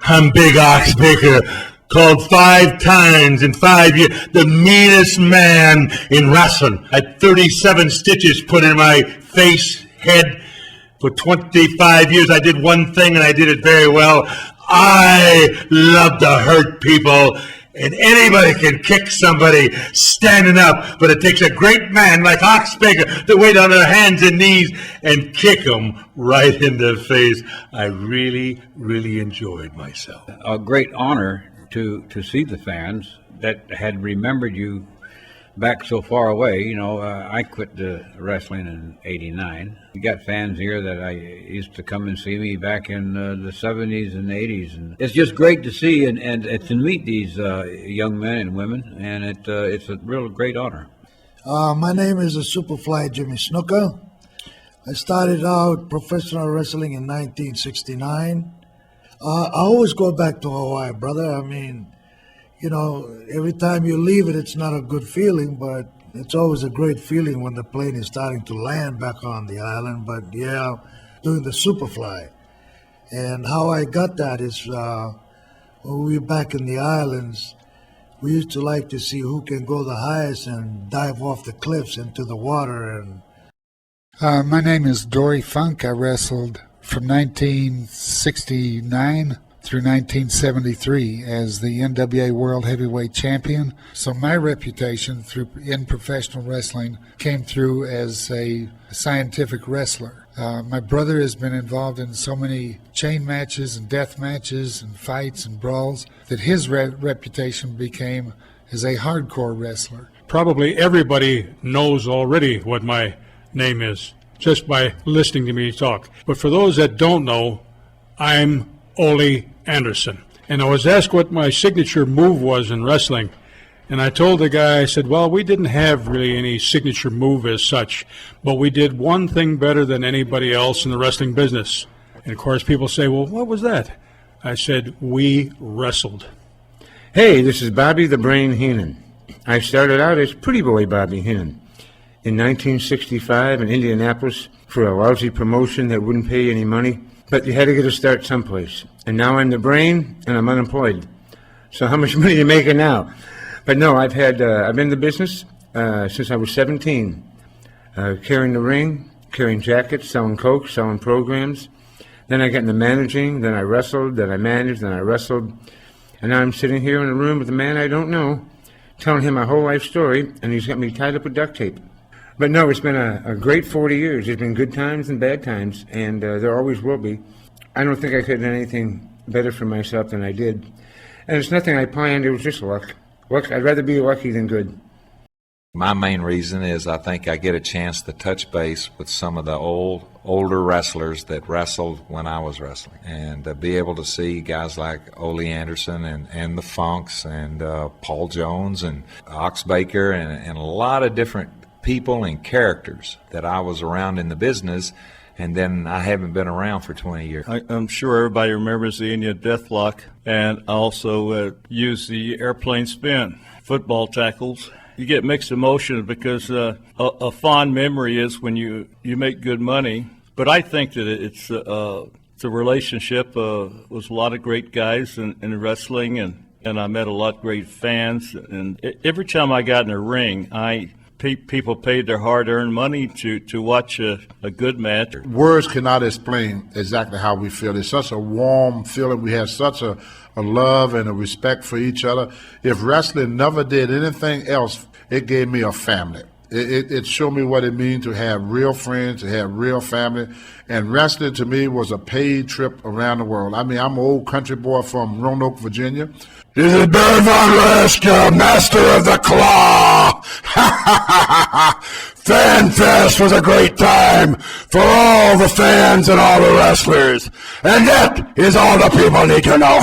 I'm Big Ox Baker, called 5 times in 5 years the meanest man in wrestling. I had 37 stitches put in my face, head. For 25 years I did one thing and I did it very well. I love to hurt people, and anybody can kick somebody standing up, but it takes a great man like Ox Baker to wait on their hands and knees and kick them right in the face. I really, really enjoyed myself. A great honor to see the fans that had remembered you back so far away. You know, I quit wrestling in '89. You got fans here that I used to come and see me back in the '70s and '80s, and it's just great to see and to meet these young men and women, and it's a real great honor. My name is Superfly Jimmy Snuka. I started out professional wrestling in 1969. I always go back to Hawaii, brother. I mean, you know, every time you leave it, it's not a good feeling, but it's always a great feeling when the plane is starting to land back on the island. But yeah, doing the Superfly. And how I got that is when we were back in the islands, we used to like to see who can go the highest and dive off the cliffs into the water. And my name is Dory Funk. I wrestled from 1969 through 1973 as the NWA World Heavyweight Champion. So my reputation in professional wrestling came through as a scientific wrestler. My brother has been involved in so many chain matches and death matches and fights and brawls that his reputation became as a hardcore wrestler. Probably everybody knows already what my name is just by listening to me talk. But for those that don't know, I'm Ole Anderson. And I was asked what my signature move was in wrestling. And I told the guy, I said, well, we didn't have really any signature move as such, but we did one thing better than anybody else in the wrestling business. And of course, people say, well, what was that? I said, we wrestled. Hey, this is Bobby the Brain Heenan. I started out as Pretty Boy Bobby Heenan in 1965 in Indianapolis for a lousy promotion that wouldn't pay any money. But you had to get a start someplace. And now I'm the Brain, and I'm unemployed. So how much money are you making now? But no, I've been in the business since I was 17, carrying the ring, carrying jackets, selling coke, selling programs. Then I got into managing, then I wrestled, then I managed, then I wrestled. And now I'm sitting here in a room with a man I don't know, telling him my whole life story, and he's got me tied up with duct tape. But no, it's been a great 40 years. There's been good times and bad times, and there always will be. I don't think I could have done anything better for myself than I did. And it's nothing I planned, it was just luck. I'd rather be lucky than good. My main reason is I think I get a chance to touch base with some of the older wrestlers that wrestled when I was wrestling. And to be able to see guys like Ole Anderson and the Funks and Paul Jones and Ox Baker and a lot of different people and characters that I was around in the business, and then I haven't been around for 20 years. I'm sure everybody remembers the India Deathlock, and I also used the airplane spin, football tackles. You get mixed emotions because a fond memory is when you make good money, but I think that it's a relationship with a lot of great guys in wrestling, and I met a lot of great fans, and every time I got in a ring, people paid their hard-earned money to watch a good match. Words cannot explain exactly how we feel. It's such a warm feeling. We have such a love and a respect for each other. If wrestling never did anything else, it gave me a family. It showed me what it means to have real friends, to have real family. And wrestling to me was a paid trip around the world. I mean, I'm an old country boy from Roanoke, Virginia. This is Barry Von Raska, master of the claw. Fan Fest was a great time for all the fans and all the wrestlers. And that is all the people need to know.